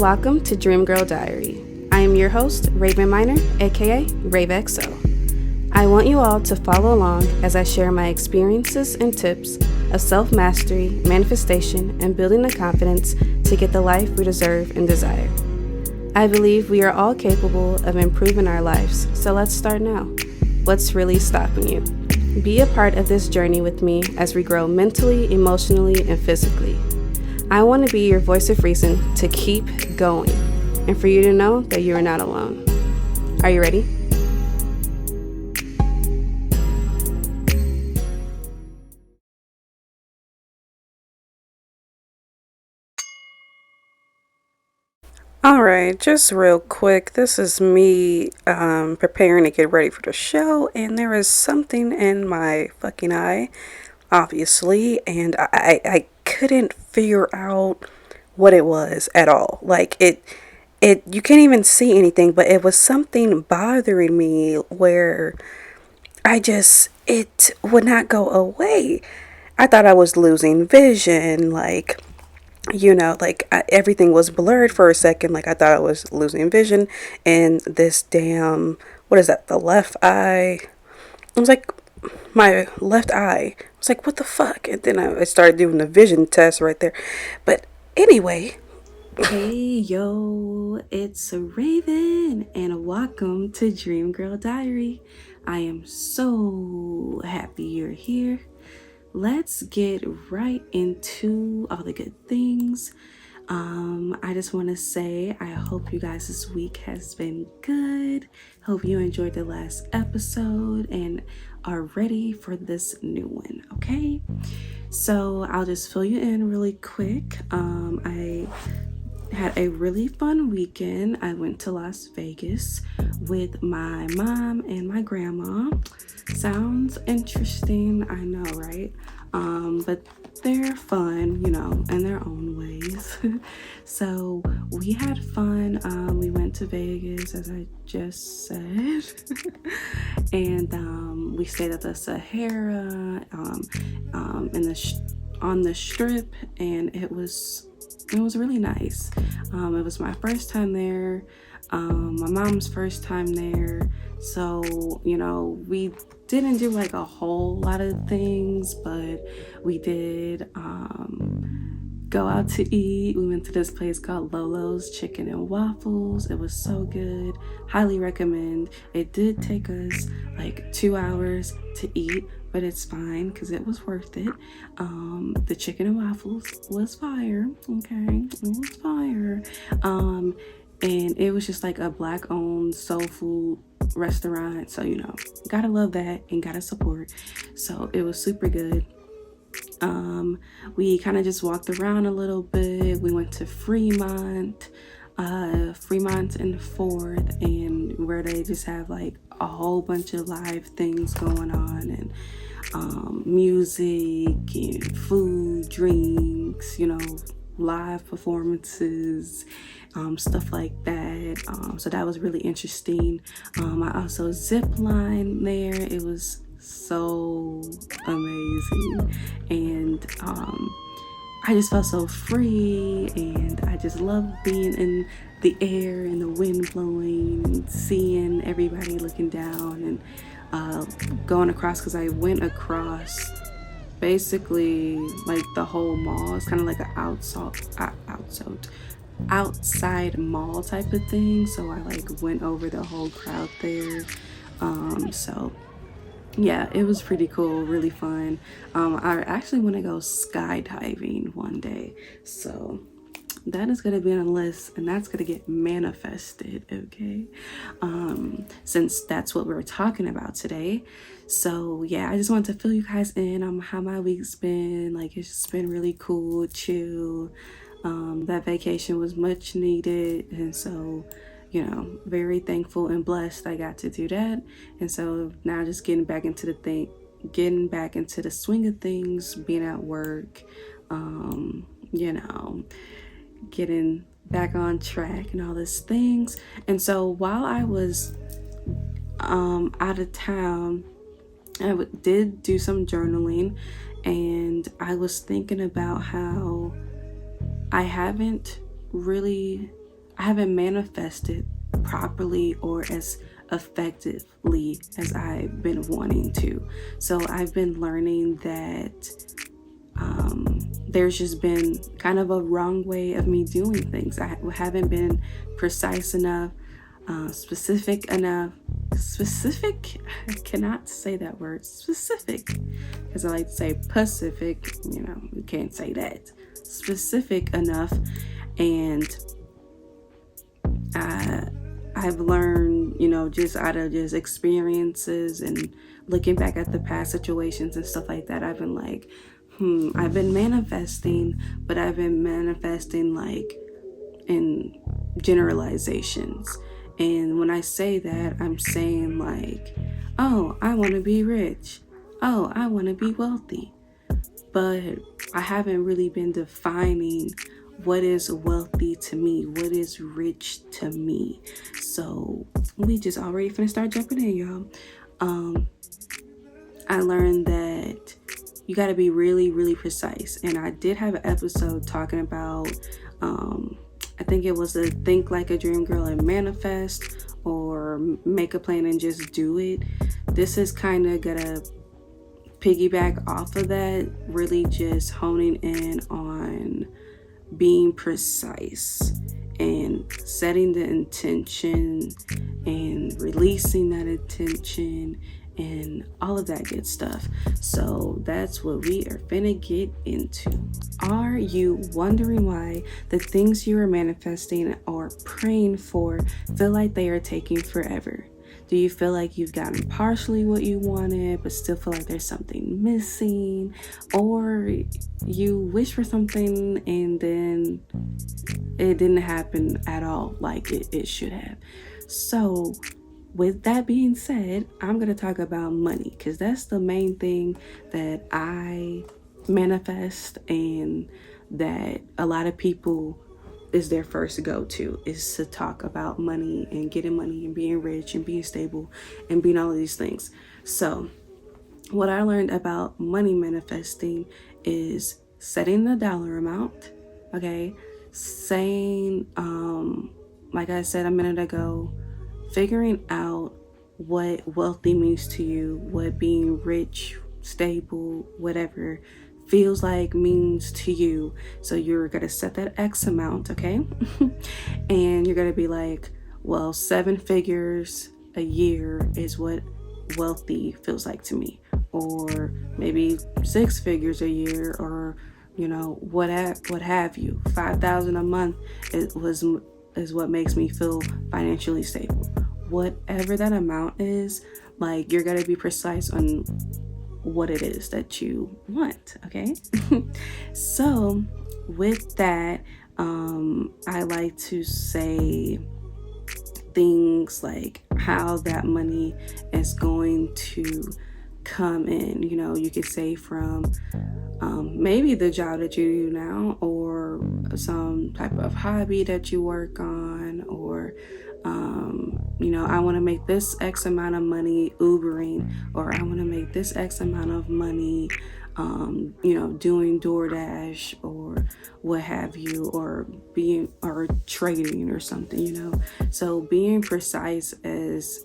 Welcome to Dream Girl Diary. I am your host, Raven Minor, aka RaveXO. I want you all to follow along as I share my experiences and tips of self-mastery, manifestation, and building the confidence to get the life we deserve and desire. I believe we are all capable of improving our lives, so let's start now. What's really stopping you? Be a part of this journey with me as we grow mentally, emotionally, and physically. I want to be your voice of reason to keep going, and for you to know that you are not alone. Are you ready? Alright, just real quick, this is me preparing to get ready for the show, and there is something in my fucking eye, obviously, and I couldn't figure out what it was at all. Like, you can't even see anything, but it was something bothering me where it would not go away. I thought I was losing vision, everything was blurred for a second. Like, I thought I was losing vision, and this damn, what is that, the left eye? I was like, my left eye. I was like, what the fuck? And then I started doing the vision test right there. But anyway. Hey, yo, it's Raven, and welcome to Dream Girl Diary. I am so happy you're here. Let's get right into all the good things. I just want to say I hope you guys this week has been good. Hope you enjoyed the last episode and are ready for this new one, okay? So I'll just fill you in really quick. I had a really fun weekend. I went to Las Vegas with my mom and my grandma. Sounds interesting, I know, right? But they're fun, in their own ways. So we had fun. We went to Vegas, as I just said, and we stayed at the Sahara, on the Strip, and it was really nice. It was my first time there, my mom's first time there. So, we didn't do like a whole lot of things, but we did go out to eat. We went to this place called Lolo's Chicken and Waffles. It was so good. Highly recommend. It did take us like 2 hours to eat, but it's fine because it was worth it. The chicken and waffles was fire. Okay, it was fire. And it was just like a black owned soul food restaurant, so gotta love that and gotta support. So it was super good. We kind of just walked around a little bit. We went to Fremont and 4th, and where they just have like a whole bunch of live things going on, and music and food, drinks, live performances, stuff like that. So that was really interesting. I also zip line there. It was so amazing, and I just felt so free, and I just love being in the air and the wind blowing and seeing everybody looking down and going across, because I went across basically like the whole mall. It's kind of like an outside mall type of thing, so I went over the whole crowd there. So yeah, it was pretty cool, really fun. I actually want to go skydiving one day, so that is going to be on the list, and that's going to get manifested, okay? Since that's what we're talking about today. So yeah, I just wanted to fill you guys in on how my week's been. It's just been really cool, chill. That vacation was much needed, and so very thankful and blessed I got to do that. And so now just getting back into the swing of things, being at work, getting back on track and all these things. And so while I was out of town, I did do some journaling, and I was thinking about how I haven't really I haven't manifested properly or as effectively as I've been wanting to. So I've been learning that there's just been kind of a wrong way of me doing things. I haven't been precise enough, specific enough. Specific, I cannot say that word, specific, because I like to say Pacific, you can't say that. Specific enough, and I've learned, just out of just experiences and looking back at the past situations and stuff like that, I've been like, I've been manifesting, but I've been manifesting like in generalizations. And when I say that, I'm saying like, oh, I want to be rich. Oh, I want to be wealthy. But I haven't really been defining what is wealthy to me, what is rich to me. So we just already finna start jumping in, y'all. I learned that you got to be really, really precise. And I did have an episode talking about, I think it was a think like a dream girl and manifest, or make a plan and just do it. This is kind of gonna piggyback off of that, really just honing in on being precise and setting the intention and releasing that intention and all of that good stuff. So that's what we are finna get into. Are you wondering why the things you are manifesting or praying for feel like they are taking forever? Do you feel like you've gotten partially what you wanted, but still feel like there's something missing? Or you wish for something and then it didn't happen at all like it should have? So with that being said, I'm going to talk about money, because that's the main thing that I manifest, and that a lot of people is their first go-to, is to talk about money and getting money and being rich and being stable and being all of these things. So what I learned about money manifesting is setting the dollar amount, okay? Saying, like I said a minute ago, figuring out what wealthy means to you, what being rich, stable, whatever feels like means to you. So you're gonna set that X amount, okay? And you're gonna be like, well, 7 figures a year is what wealthy feels like to me, or maybe 6 figures a year, or what have you. 5,000 a month is what makes me feel financially stable. Whatever that amount is, like, you're gonna be precise on what it is that you want, okay? So with that, I like to say things like how that money is going to come in. You could say from maybe the job that you do now, or some type of hobby that you work on, or I want to make this X amount of money Ubering, or I want to make this X amount of money doing DoorDash or what have you, or trading or something. So being precise is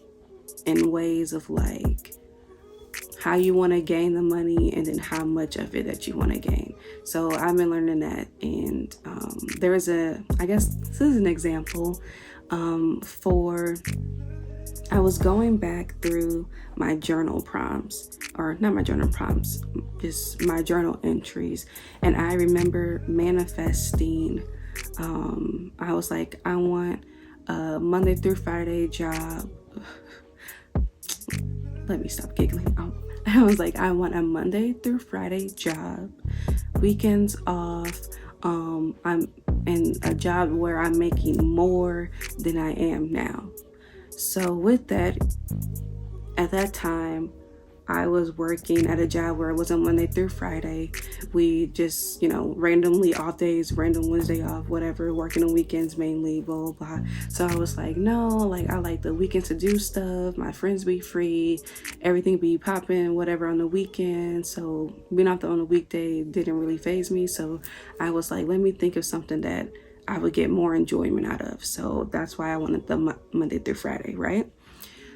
in ways of like how you want to gain the money, and then how much of it that you want to gain. So I've been learning that, and I guess this is an example. I was going back through my journal prompts, or not my journal prompts, just my journal entries, and I remember manifesting. I was like, I want a Monday through Friday job. Let me stop giggling. I was like, I want a Monday through Friday job, weekends off. I'm in a job where I'm making more than I am now. So with that, at that time, I was working at a job where it wasn't Monday through Friday. We just, randomly off days, random Wednesday off, whatever, working on weekends mainly, blah, blah, blah. So I was like, no, like, I like the weekends to do stuff. My friends be free, everything be popping, whatever on the weekend. So being off on a weekday didn't really faze me. So I was like, let me think of something that I would get more enjoyment out of. So that's why I wanted the Monday through Friday, right?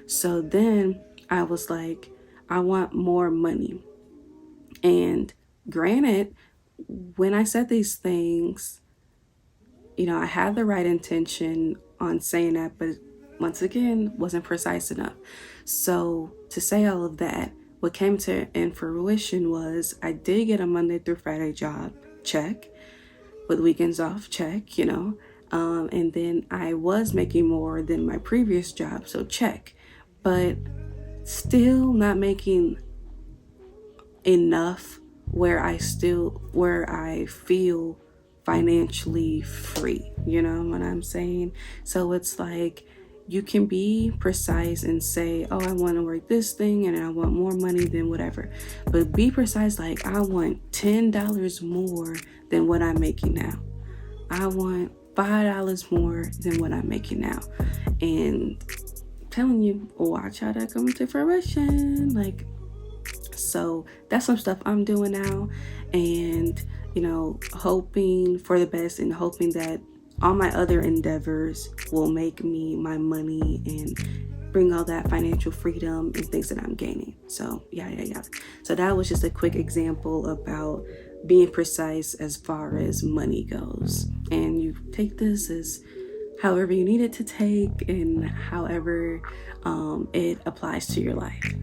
So then I was like, I want more money. And granted, when I said these things, I had the right intention on saying that, but once again, wasn't precise enough. So to say all of that, what came to in fruition was I did get a Monday through Friday job, check, with weekends off, check, and then I was making more than my previous job, so check, but still not making enough where I feel financially free. You know what I'm saying? So it's like you can be precise and say, oh, I want to work this thing and I want more money than whatever. But be precise, like, I want $10 more than what I'm making now. I want $5 more than what I'm making now. And I'm telling you, watch how that come into fruition. Like, so that's some stuff I'm doing now, and hoping for the best and hoping that all my other endeavors will make me my money and bring all that financial freedom and things that I'm gaining. So yeah. So that was just a quick example about being precise as far as money goes. And you take this as however you need it to take and however it applies to your life.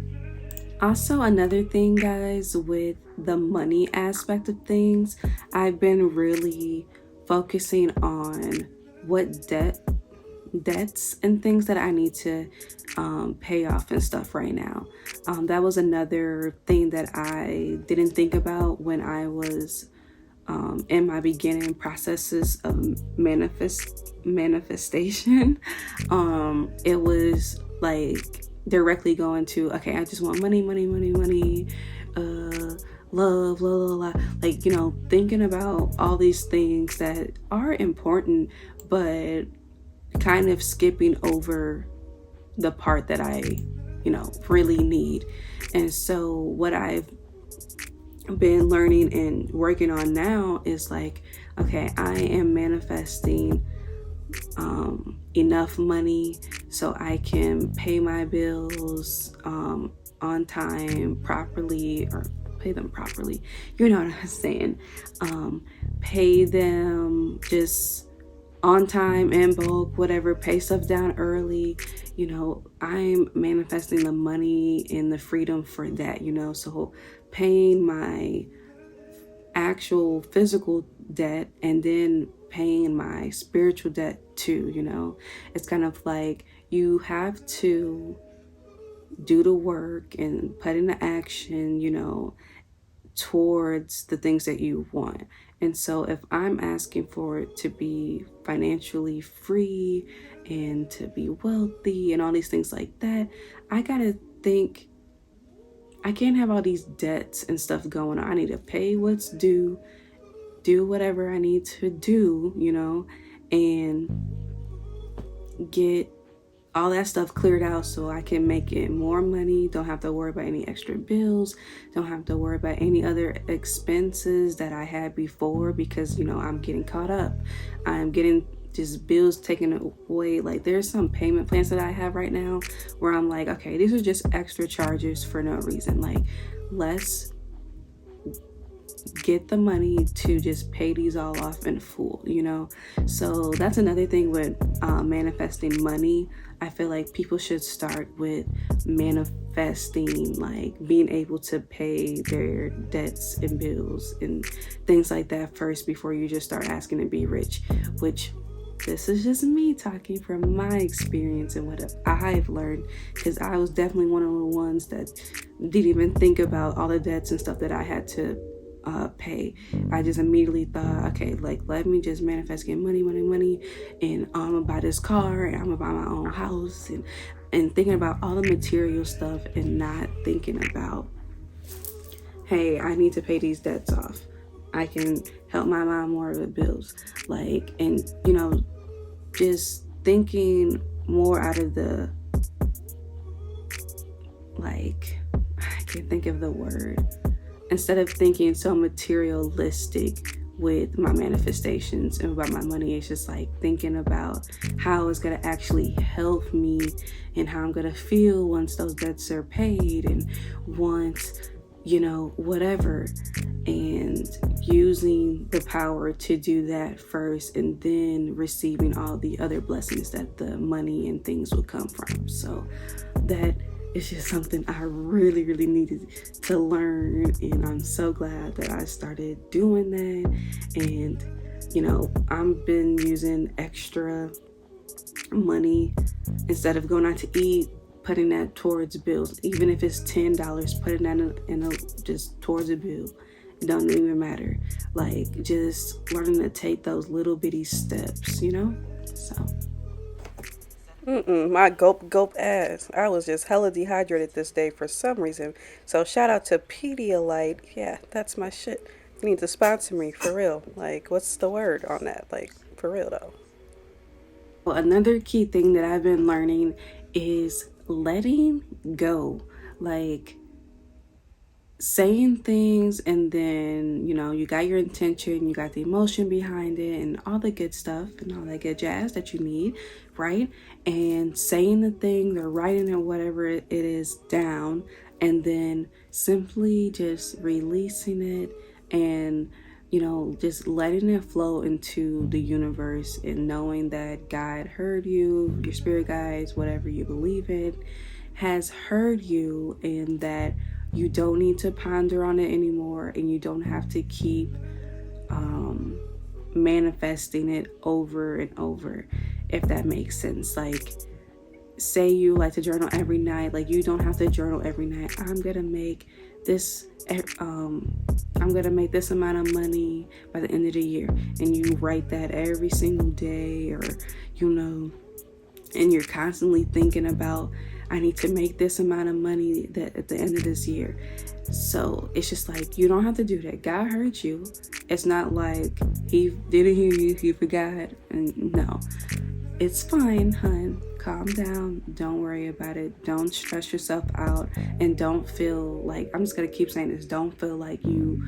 Also, another thing, guys, with the money aspect of things, I've been really focusing on what debts and things that I need to pay off and stuff right now. That was another thing that I didn't think about when I was in my beginning processes of manifestation. It was like directly going to, okay, I just want money, love, like, thinking about all these things that are important, but kind of skipping over the part that I, really need. And so what I've been learning and working on now is like, okay, I am manifesting enough money so I can pay my bills on time, properly, or pay them properly. You know what I'm saying? Pay them just on time, in bulk, whatever, pay stuff down early. I'm manifesting the money and the freedom for that, so paying my actual physical debt and then paying my spiritual debt too. It's kind of like you have to do the work and put into action, towards the things that you want. And so if I'm asking for it to be financially free and to be wealthy and all these things like that, I gotta think, I can't have all these debts and stuff going on. I need to pay what's due, do whatever I need to do, and get all that stuff cleared out so I can make it more money. Don't have to worry about any extra bills. Don't have to worry about any other expenses that I had before because, I'm getting caught up. I'm getting just bills taken away. Like, there's some payment plans that I have right now where I'm like, okay, these are just extra charges for no reason. Like, let's get the money to just pay these all off in full, So that's another thing with manifesting money. I feel like people should start with manifesting, like being able to pay their debts and bills and things like that first before you just start asking to be rich, which this is just me talking from my experience and what I've learned, because I was definitely one of the ones that didn't even think about all the debts and stuff that I had to pay. I just immediately thought, okay, like, let me just manifest getting money, and I'm gonna buy this car and I'm gonna buy my own house, and thinking about all the material stuff and not thinking about, hey, I need to pay these debts off. I can help my mom more with bills, like, and just thinking more out of the, like, I can't think of the word. Instead of thinking so materialistic with my manifestations and about my money. It's just like thinking about how it's going to actually help me and how I'm going to feel once those debts are paid and once, whatever. And using the power to do that first and then receiving all the other blessings that the money and things will come from. So that is just something I really, really needed to learn. And I'm so glad that I started doing that. And, I've been using extra money instead of going out to eat, putting that towards bills. Even if it's $10, putting that just towards a bill. It don't even matter. Like, just learning to take those little bitty steps, So. My gulp gulp ass. I was just hella dehydrated this day for some reason. So shout out to Pedialyte. Yeah, that's my shit. You need to sponsor me for real. Like, what's the word on that? Like, for real though. Well, another key thing that I've been learning is letting go. Like, saying things and then you got your intention, you got the emotion behind it and all the good stuff and all that good jazz that you need, right? And saying the thing or writing or whatever it is down, and then simply just releasing it and just letting it flow into the universe and knowing that God heard you, your spirit guides, whatever you believe in, has heard you, and that you don't need to ponder on it anymore, and you don't have to keep manifesting it over and over, if that makes sense. Like, say you like to journal every night, like you don't have to journal every night. I'm gonna make this amount of money by the end of the year, and you write that every single day, or and you're constantly thinking about, I need to make this amount of money that at the end of this year. So it's just like, you don't have to do that. God heard you. It's not like he didn't hear you, he forgot. And no, it's fine, hun. Calm down. Don't worry about it. Don't stress yourself out. And don't feel like, I'm just going to keep saying this, don't feel like you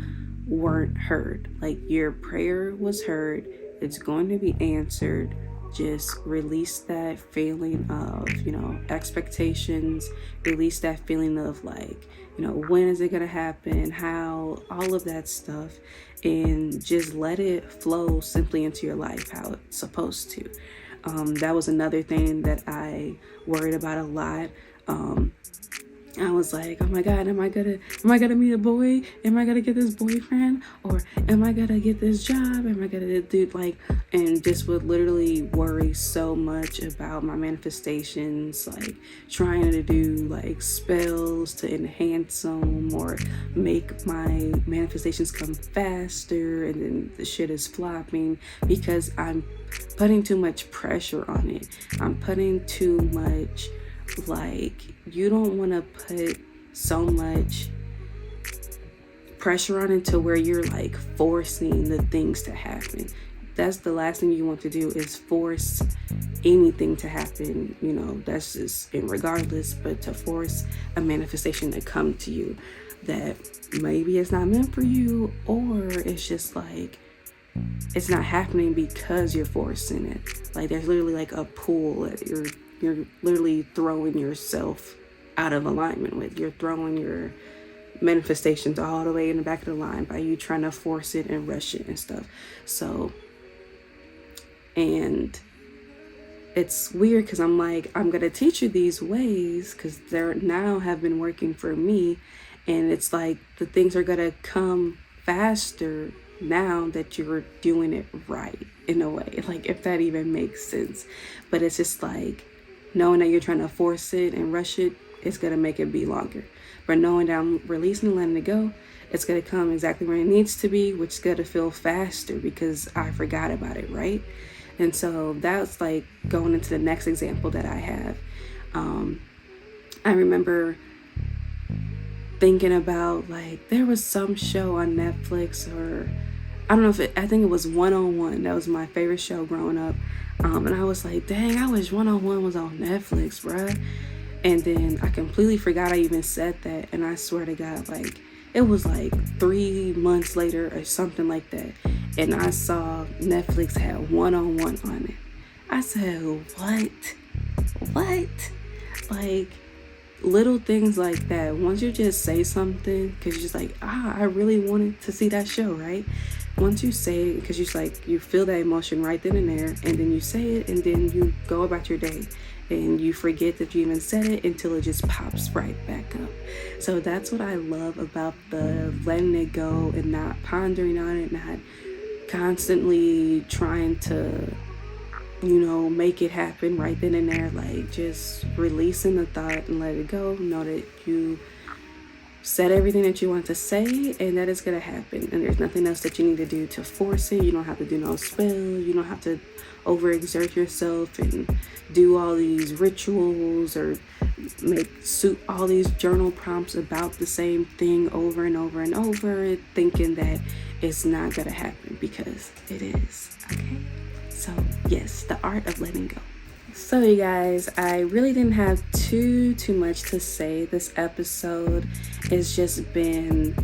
weren't heard. Like, your prayer was heard. It's going to be answered. Just release that feeling of, expectations, release that feeling of like, when is it going to happen, how, all of that stuff, and just let it flow simply into your life how it's supposed to. That was another thing that I worried about a lot. I was like, oh my God, am I gonna meet a boy? Am I gonna get this boyfriend? Or am I gonna get this job? Am I gonna do and just would literally worry so much about my manifestations, like trying to do like spells to enhance them or make my manifestations come faster, and then the shit is flopping because I'm putting too much pressure on it. I'm putting too much, like, you don't want to put so much pressure on it to where you're like forcing the things to happen. That's the last thing you want to do, is force anything to happen. That's just regardless, but to force a manifestation to come to you that maybe it's not meant for you, or it's just like it's not happening because you're forcing it. Like, there's literally like a pool that you're literally throwing yourself out of alignment with. You're throwing your manifestations all the way in the back of the line by you trying to force it and rush it and stuff. So, and it's weird because I'm like, I'm going to teach you these ways because they're now have been working for me. And it's like the things are going to come faster now that you're doing it right, in a way, like, if that even makes sense. But it's just like, knowing that you're trying to force it and rush it, it's going to make it be longer. But knowing that I'm releasing and letting it go, it's going to come exactly where it needs to be, which is going to feel faster because I forgot about it, right? And so that's like going into the next example that I have. I remember thinking about, like, there was some show on Netflix, or I don't know I think it was 101. That was my favorite show growing up. And I was like, dang, I wish 101 was on Netflix, bruh. And then I completely forgot I even said that. And I swear to God, like, It was like 3 months later or something like that. And I saw Netflix had one-on-one on it. I said, what? What? Like, little things like that. Once you just say something, because you're just like, I really wanted to see that show, right? Once you say it, because you're just like, you feel that emotion right then and there, and then you say it, and then you go about your day, and you forget that you even said it until it just pops right back up. So that's what I love about the letting it go and not pondering on it, not constantly trying to make it happen right then and there. Like, just releasing the thought and let it go. Know that you said everything that you want to say and that it's gonna happen. And there's nothing else that you need to do to force it. You don't have to do no spell. You don't have to overexert yourself and do all these rituals or make all these journal prompts about the same thing over and over and over, thinking that it's not gonna happen, because it is. Okay. So yes, the art of letting go. So you guys, I really didn't have too much to say. This episode has just been,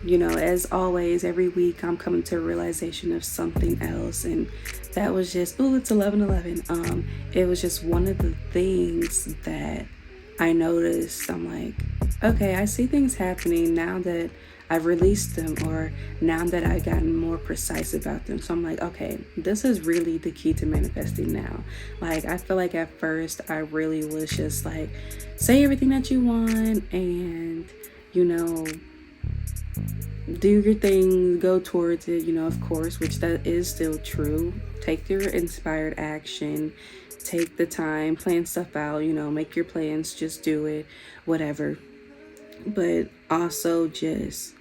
as always, every week I'm coming to a realization of something else, and that was just, it's 11:11. It was just one of the things that I noticed. I'm like, okay, I see things happening now that I've released them, or now that I've gotten more precise about them. So I'm like, okay, this is really the key to manifesting now. Like, I feel like at first I really was just like, say everything that you want and, do your thing, go towards it, of course, which that is still true. Take your inspired action, take the time, plan stuff out, make your plans, just do it, whatever. But also just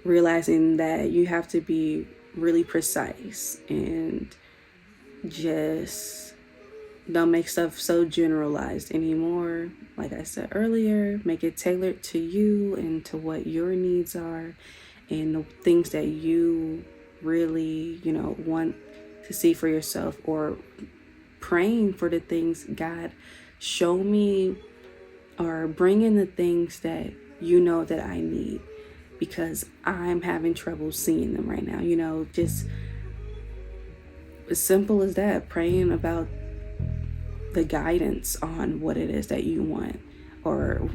realizing that you have to be really precise and just don't make stuff so generalized anymore. Like I said earlier, make it tailored to you and to what your needs are and the things that you really, want to see for yourself, or praying for the things, God, show me, or bring in the things that that I need, because I'm having trouble seeing them right now. Just as simple as that, praying about the guidance on what it is that you want, or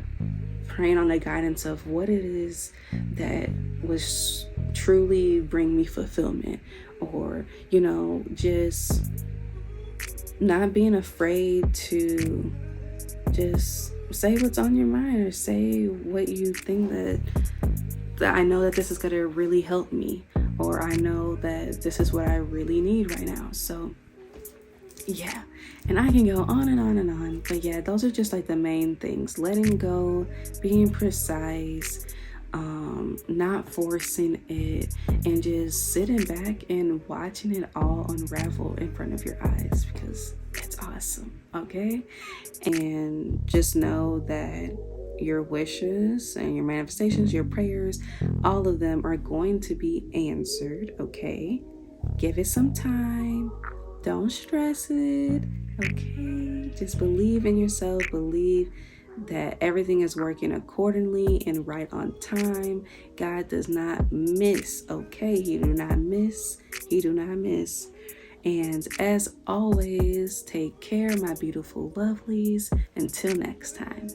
praying on the guidance of what it is that was truly bring me fulfillment, or, just not being afraid to just say what's on your mind, or say what you think that I know that this is going to really help me, or I know that this is what I really need right now. So yeah, and I can go on and on and on, but yeah, those are just like the main things: letting go, being precise, not forcing it, and just sitting back and watching it all unravel in front of your eyes, because it's awesome. Okay. And just know that your wishes and your manifestations, your prayers, all of them are going to be answered. Okay. Give it some time. Don't stress it. Okay. Just believe in yourself. Believe that everything is working accordingly and right on time. God does not miss. Okay. He do not miss. He do not miss. And as always, take care, my beautiful lovelies. Until next time.